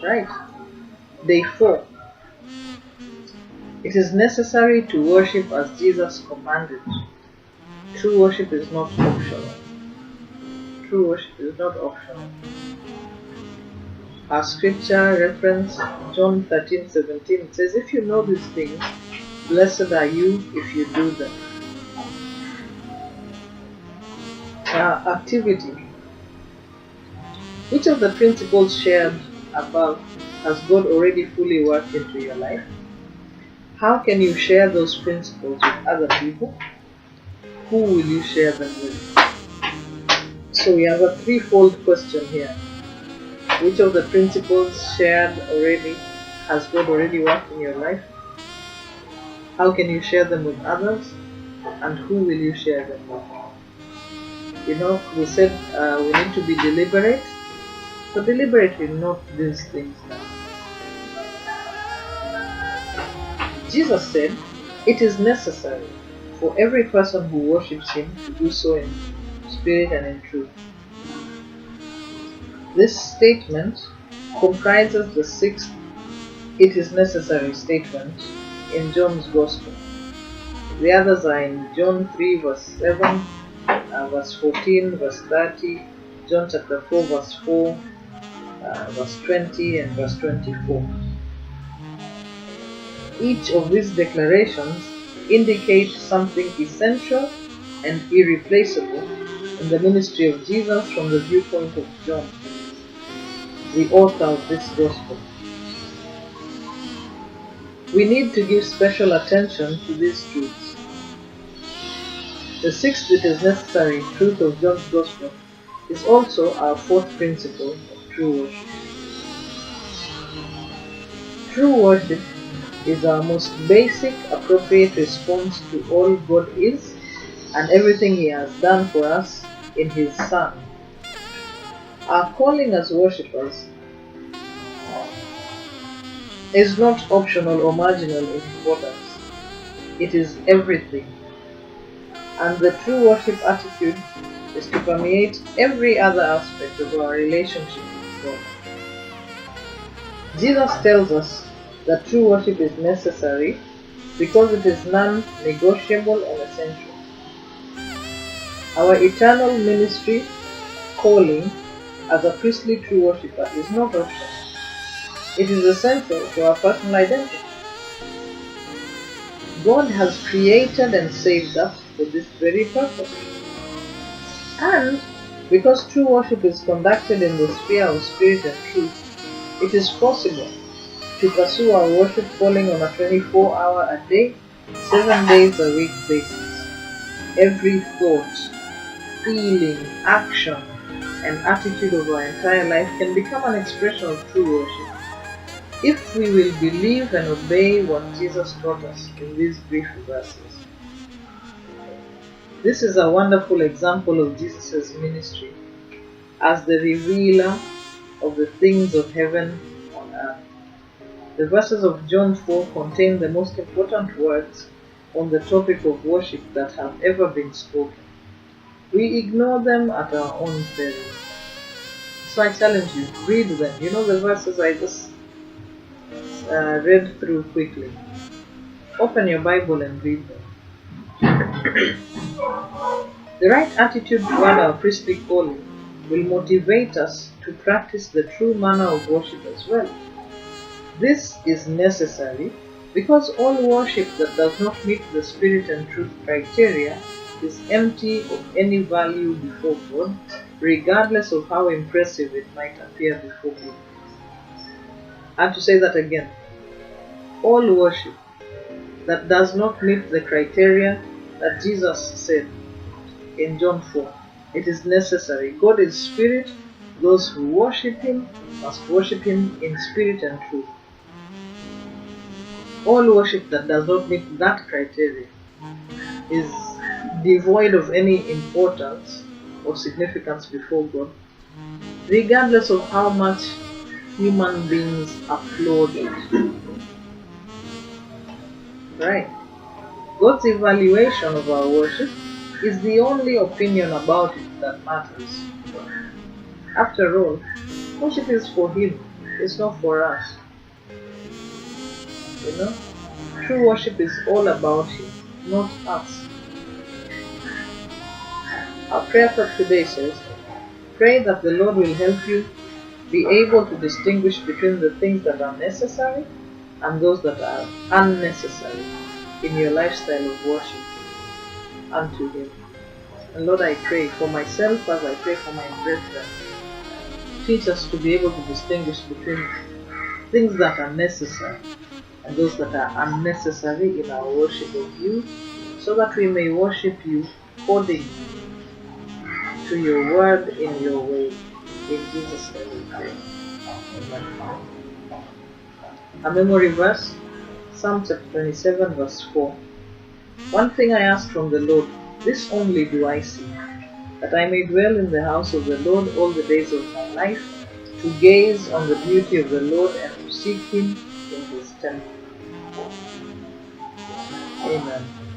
Right? Day 4. It is necessary to worship as Jesus commanded. True worship is not optional. True worship is not optional. Our scripture reference, John 13:17, says, "If you know these things, blessed are you if you do them." Activity. Which of the principles shared above has God already fully worked into your life? How can you share those principles with other people? Who will you share them with? So we have a threefold question here. Which of the principles shared already has God already worked in your life? How can you share them with others? And who will you share them with? We said we need to be deliberate. So deliberately note these things down. Jesus said, "It is necessary for every person who worships him to do so in spirit and in truth." This statement comprises the sixth "it is necessary" statement in John's Gospel. The others are in John 3 verse 7, verse 14, verse 30, John chapter 4 verse 4, verse 20 and verse 24. Each of these declarations indicates something essential and irreplaceable in the ministry of Jesus from the viewpoint of John, the author of this gospel. We need to give special attention to these truths. The sixth "it is necessary" truth of John's gospel is also our fourth principle of true worship. True worship is our most basic, appropriate response to all God is and everything He has done for us in His Son. Our calling as worshippers is not optional or marginal in importance. It is everything. And the true worship attitude is to permeate every other aspect of our relationship with God. Jesus tells us that true worship is necessary because it is non-negotiable and essential. Our eternal ministry calling as a priestly true worshipper is not optional. It is essential to our personal identity. God has created and saved us for this very purpose. And because true worship is conducted in the sphere of spirit and truth, it is possible to pursue our worship calling on a 24-hour-a-day, 7 days a week basis. Every thought, feeling, action, and attitude of our entire life can become an expression of true worship if we will believe and obey what Jesus taught us in these brief verses. This is a wonderful example of Jesus' ministry as the revealer of the things of heaven on earth. The verses of John 4 contain the most important words on the topic of worship that have ever been spoken. We ignore them at our own peril. So I challenge you, read them. The verses I just read through quickly. Open your Bible and read them. The right attitude toward our priestly calling will motivate us to practice the true manner of worship as well. This is necessary because all worship that does not meet the spirit and truth criteria is empty of any value before God, regardless of how impressive it might appear before people. And to say that again, all worship that does not meet the criteria that Jesus said in John 4, it is necessary. God is spirit. Those who worship Him must worship Him in spirit and truth. All worship that does not meet that criteria is devoid of any importance or significance before God, regardless of how much human beings applaud it. Right? God's evaluation of our worship is the only opinion about it that matters. After all, worship is for Him, it's not for us. You know? True worship is all about Him, not us. Our prayer for today says, pray that the Lord will help you be able to distinguish between the things that are necessary and those that are unnecessary in your lifestyle of worship unto Him. And Lord, I pray for myself as I pray for my brethren. Teach us to be able to distinguish between things that are necessary and those that are unnecessary in our worship of You, so that we may worship You according to Your word in Your way. In Jesus' name we pray. Amen. A memory verse, Psalm chapter 27 verse 4. One thing I ask from the Lord, this only do I seek, that I may dwell in the house of the Lord all the days of my life, to gaze on the beauty of the Lord and to seek Him in His temple. Amen.